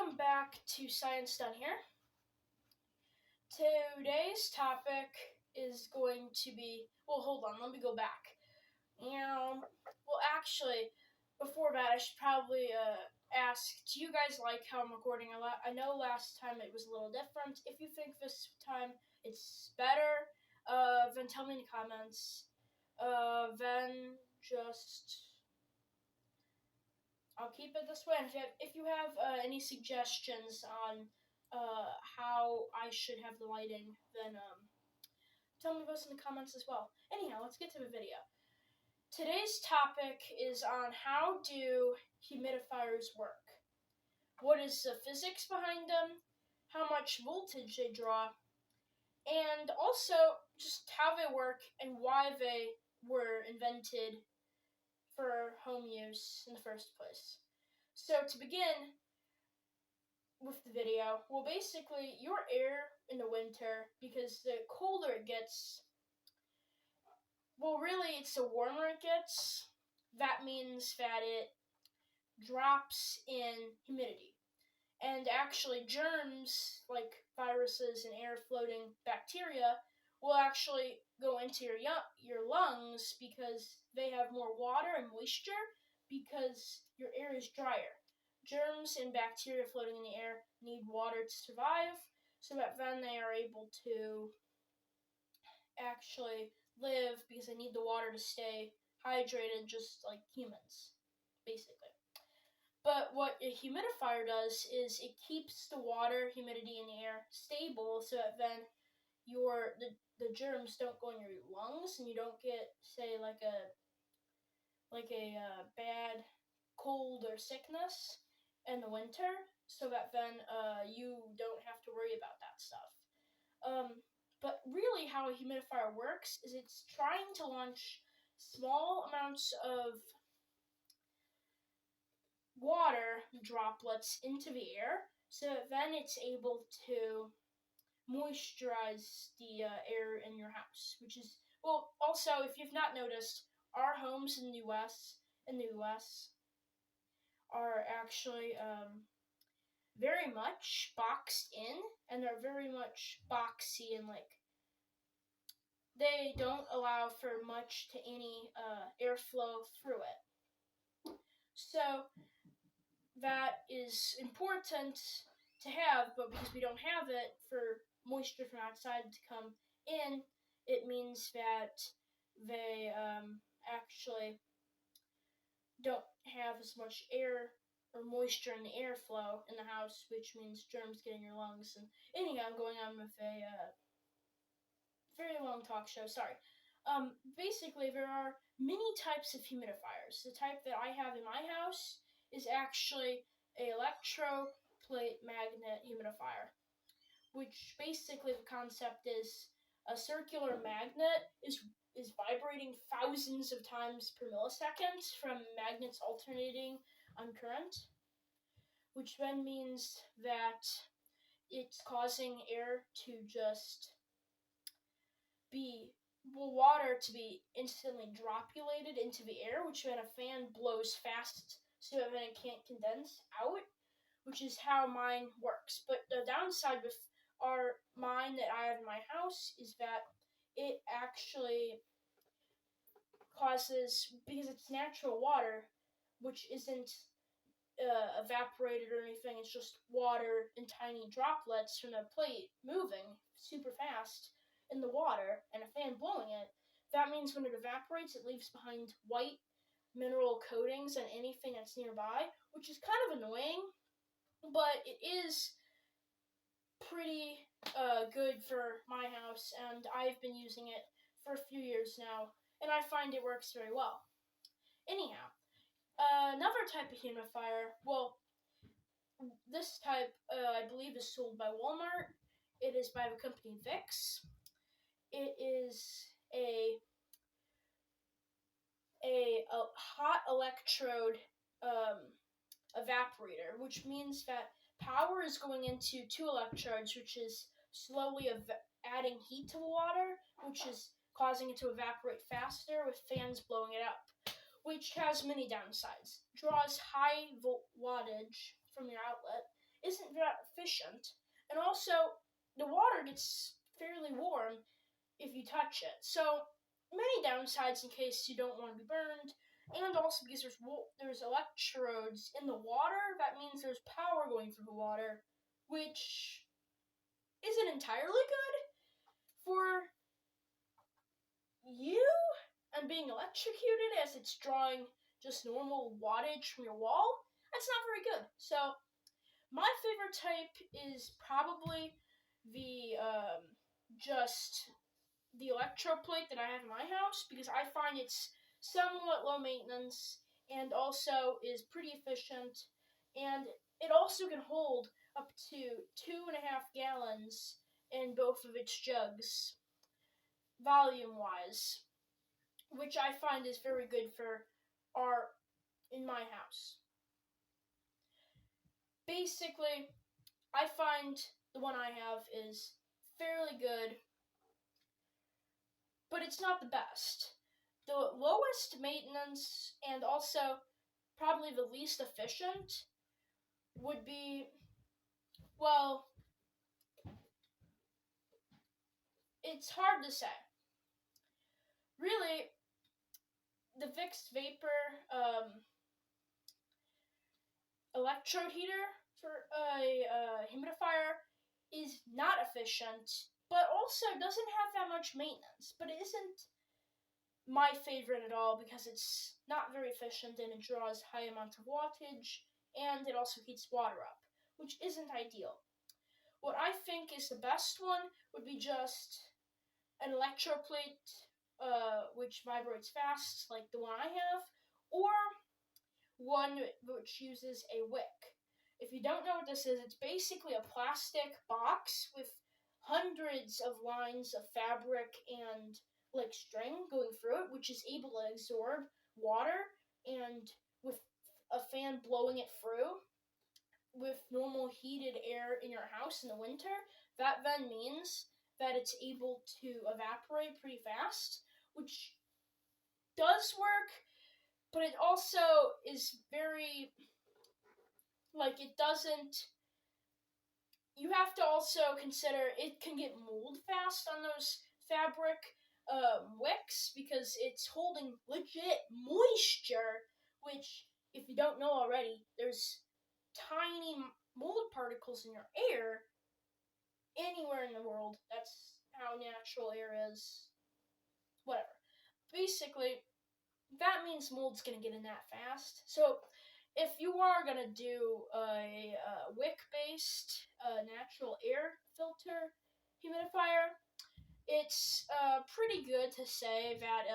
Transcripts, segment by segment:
Welcome back to Science Done Here. Today's topic is going to be, hold on, let me go back. Actually, before that, I should probably ask, do you guys like how I'm recording a lot? I know last time it was a little different. If you think this time it's better, then tell me in the comments. I'll keep it this way. And if you have any suggestions on how I should have the lighting, then tell me those in the comments as well. Anyhow, let's get to the video. Today's topic is on how do humidifiers work. What is the physics behind them? How much voltage they draw? And also just how they work and why they were invented for home use in the first place. So to begin with the video, basically your air in the winter, because the colder it gets, really it's the warmer it gets, that means that it drops in humidity. And actually germs like viruses and air floating bacteria will actually go into your lungs because they have more water and moisture because your air is drier. Germs and bacteria floating in the air need water to survive, so that then they are able to actually live because they need the water to stay hydrated just like humans, basically. But what a humidifier does is it keeps the water, humidity in the air stable so that then the germs don't go in your lungs and you don't get, say, like a bad cold or sickness in the winter, so that then you don't have to worry about that stuff. But really how a humidifier works is it's trying to launch small amounts of water droplets into the air, so then it's able to moisturize the air in your house, which is, also, if you've not noticed, our homes in the US are actually very much boxed in, and they're very much boxy, and they don't allow for much to any airflow through it. So that is important to have, but because we don't have it for moisture from outside to come in, it means that they actually don't have as much air or moisture in the airflow in the house, which means germs get in your lungs. And anyhow, I'm going on with a very long talk show, sorry. Basically, there are many types of humidifiers. The type that I have in my house is actually an electroplate magnet humidifier, which basically the concept is a circular magnet is vibrating thousands of times per millisecond from magnets alternating on current, which then means that it's causing air to just be water to be instantly dropulated into the air, which then a fan blows fast so that then it can't condense out, which is how mine works. But the downside with mine that I have in my house is that it actually causes, because it's natural water, which isn't evaporated or anything, it's just water in tiny droplets from the plate moving super fast in the water and a fan blowing it. That means when it evaporates, it leaves behind white mineral coatings on anything that's nearby, which is kind of annoying, but it is pretty good for my house, and I've been using it for a few years now, and I find it works very well. Anyhow, another type of humidifier, this type I believe is sold by Walmart. It is by the company Vicks. It is a hot electrode evaporator, which means that power is going into two electrodes, which is slowly adding heat to the water, which is causing it to evaporate faster with fans blowing it up, which has many downsides. Draws high wattage from your outlet. isn't that efficient, and also the water gets fairly warm if you touch it. So many downsides in case you don't want to be burned, and also because there's electrodes in the water. That means there's power going through the water, which isn't entirely good for you and being electrocuted, as it's drawing just normal wattage from your wall. That's not very good. So my favorite type is probably the just the electroplate that I have in my house, because I find it's somewhat low maintenance and also is pretty efficient, and it also can hold up to 2.5 gallons in both of its jugs, volume wise, which I find is very good for our in my house. Basically, I find the one I have is fairly good, but it's not the best. The lowest maintenance and also probably the least efficient would be, well, it's hard to say. Really, the Vicks Vapor electrode heater for a humidifier is not efficient, but also doesn't have that much maintenance. But it isn't my favorite at all because it's not very efficient and it draws high amounts of wattage, and it also heats water up, which isn't ideal. What I think is the best one would be just an electroplate, which vibrates fast, like the one I have, or one which uses a wick. If you don't know what this is, it's basically a plastic box with hundreds of lines of fabric and like string going through it, which is able to absorb water, and with a fan blowing it through with normal heated air in your house in the winter, that then means that it's able to evaporate pretty fast, which does work, but it also is very, like, it doesn't, you have to also consider it can get mold fast on those fabric wicks because it's holding legit moisture, which, if you don't know already, there's tiny mold particles in your air anywhere in the world. That's how natural air is. Whatever. Basically, that means mold's gonna get in that fast. So if you are gonna do a wick-based natural air filter humidifier, it's pretty good to say that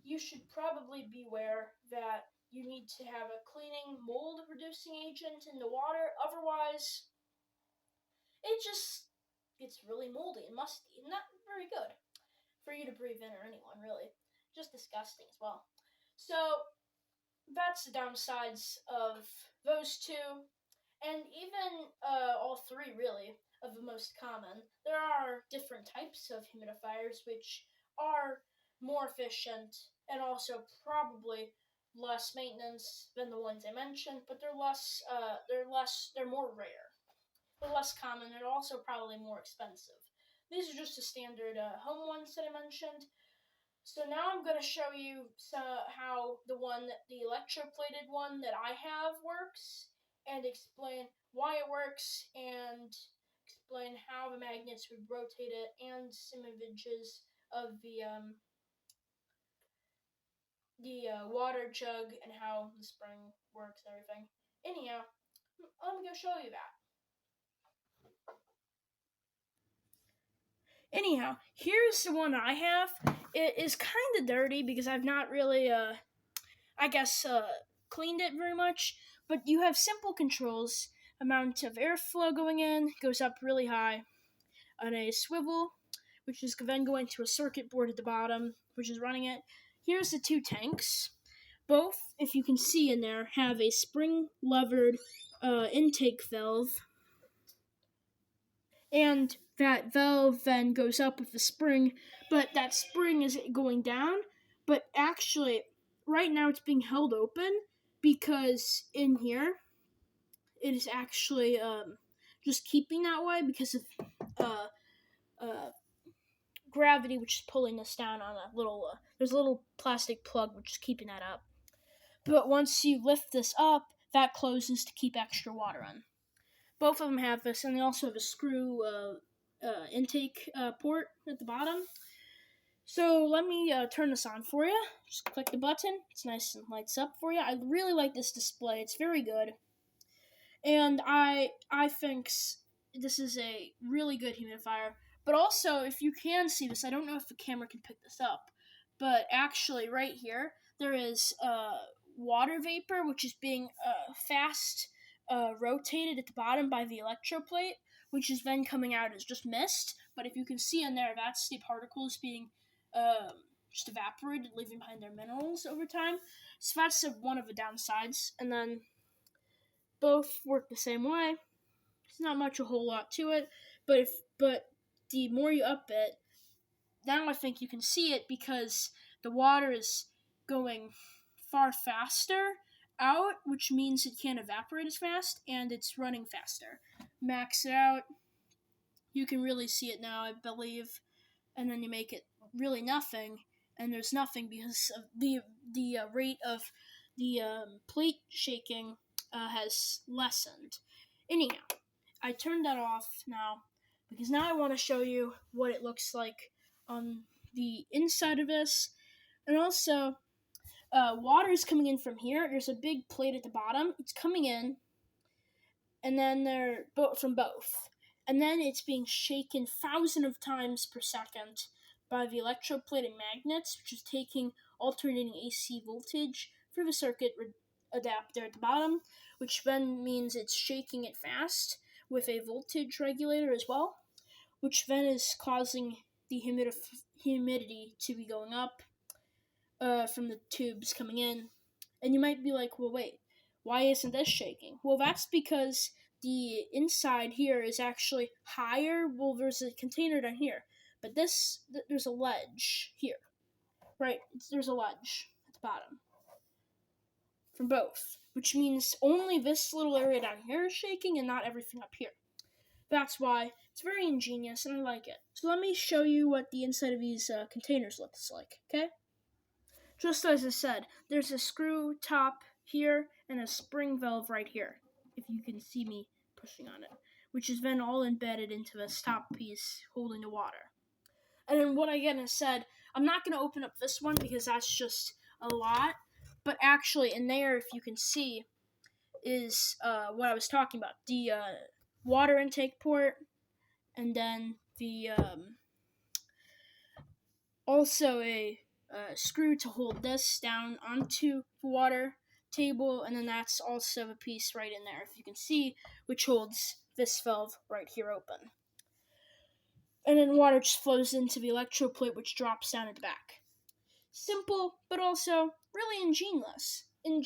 you should probably beware that you need to have a cleaning mold reducing agent in the water. Otherwise, it just gets really moldy and musty and not very good for you to breathe in, or anyone really. Just disgusting as well. So that's the downsides of those two, and even all three really of the most common. There are different types of humidifiers which are more efficient and also probably less maintenance than the ones I mentioned, but they're more rare. They're less common and also probably more expensive. These are just the standard home ones that I mentioned. So now I'm going to show you how the electroplated one that I have works, and explain why it works, and explain how the magnets would rotate it, and some images of the water jug and how the spring works and everything. Anyhow, let me go show you that. Anyhow, here's the one I have. It is kind of dirty because I've not really, cleaned it very much. But you have simple controls. Amount of airflow going in goes up really high on a swivel, which is then going to a circuit board at the bottom, which is running it. Here's the two tanks. Both, if you can see in there, have a spring-levered intake valve, and that valve then goes up with the spring, but that spring is going down. But actually, right now it's being held open because in here it is actually just keeping that way because of uh, gravity, which is pulling this down on a little. There's a little plastic plug which is keeping that up. But once you lift this up, that closes to keep extra water in. Both of them have this, and they also have a screw intake port at the bottom. So let me turn this on for you. Just click the button. It's nice and lights up for you. I really like this display. It's very good. And I think this is a really good humidifier. But also, if you can see this, I don't know if the camera can pick this up, but actually right here, there is water vapor, which is being fast rotated at the bottom by the electroplate, which is then coming out as just mist. But if you can see in there, that's the particles being just evaporated, leaving behind their minerals over time. So that's one of the downsides. And then both work the same way. It's not much a whole lot to it, but the more you up it, now I think you can see it because the water is going far faster out, which means it can't evaporate as fast, and it's running faster. Max it out. You can really see it now, I believe, and then you make it really nothing, and there's nothing because of the rate of the plate shaking has lessened. Anyhow, I turned that off now because now I want to show you what it looks like on the inside of this. And also, water is coming in from here. There's a big plate at the bottom. It's coming in, and then they're from both. And then it's being shaken thousands of times per second by the electroplated magnets, which is taking alternating AC voltage through the circuit adapter at the bottom, which then means it's shaking it fast with a voltage regulator as well, which then is causing the humidity to be going up from the tubes coming in. And you might be like, well, wait, why isn't this shaking? Well, that's because the inside here is actually higher. Well, there's a container down here, but there's a ledge here, right? There's a ledge at the bottom from both, which means only this little area down here is shaking and not everything up here. That's why it's very ingenious and I like it. So let me show you what the inside of these containers looks like, okay? Just as I said, there's a screw top here and a spring valve right here, if you can see me pushing on it, which is then all embedded into this top piece holding the water. And then what I again said, I'm not going to open up this one because that's just a lot, but actually in there, if you can see, is what I was talking about. The water intake port, and then the also a screw to hold this down onto the water table, and then that's also a piece right in there, if you can see, which holds this valve right here open. And then water just flows into the electroplate, which drops down at the back. Simple, but also really ingenious. And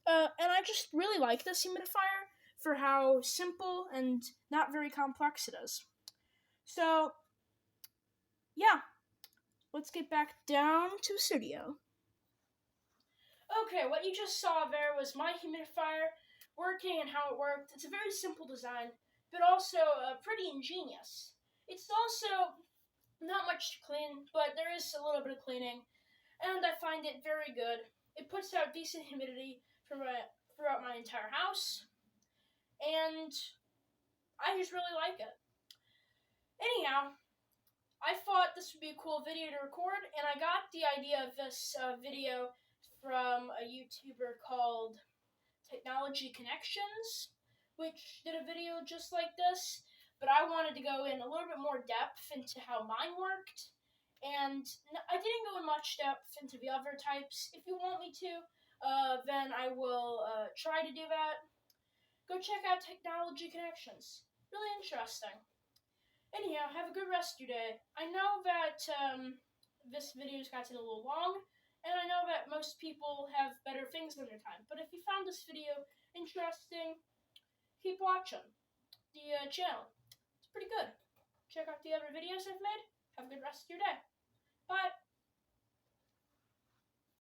I just really like this humidifier for how simple and not very complex it is. So, yeah, let's get back down to the studio. Okay, what you just saw there was my humidifier working and how it worked. It's a very simple design, but also pretty ingenious. It's also not much to clean, but there is a little bit of cleaning, and I find it very good. It puts out decent humidity throughout my entire house, and I just really like it. Anyhow, I thought this would be a cool video to record, and I got the idea of this video from a YouTuber called Technology Connections, which did a video just like this, but I wanted to go in a little bit more depth into how mine worked, and I didn't go in much depth into the other types. If you want me to, then I will try to do that. Go check out Technology Connections. Really interesting. Anyhow, have a good rest of your day. I know that this video's gotten a little long, and I know that most people have better things in their time, but if you found this video interesting, keep watching the channel. It's pretty good. Check out the other videos I've made. Have a good rest of your day. Bye!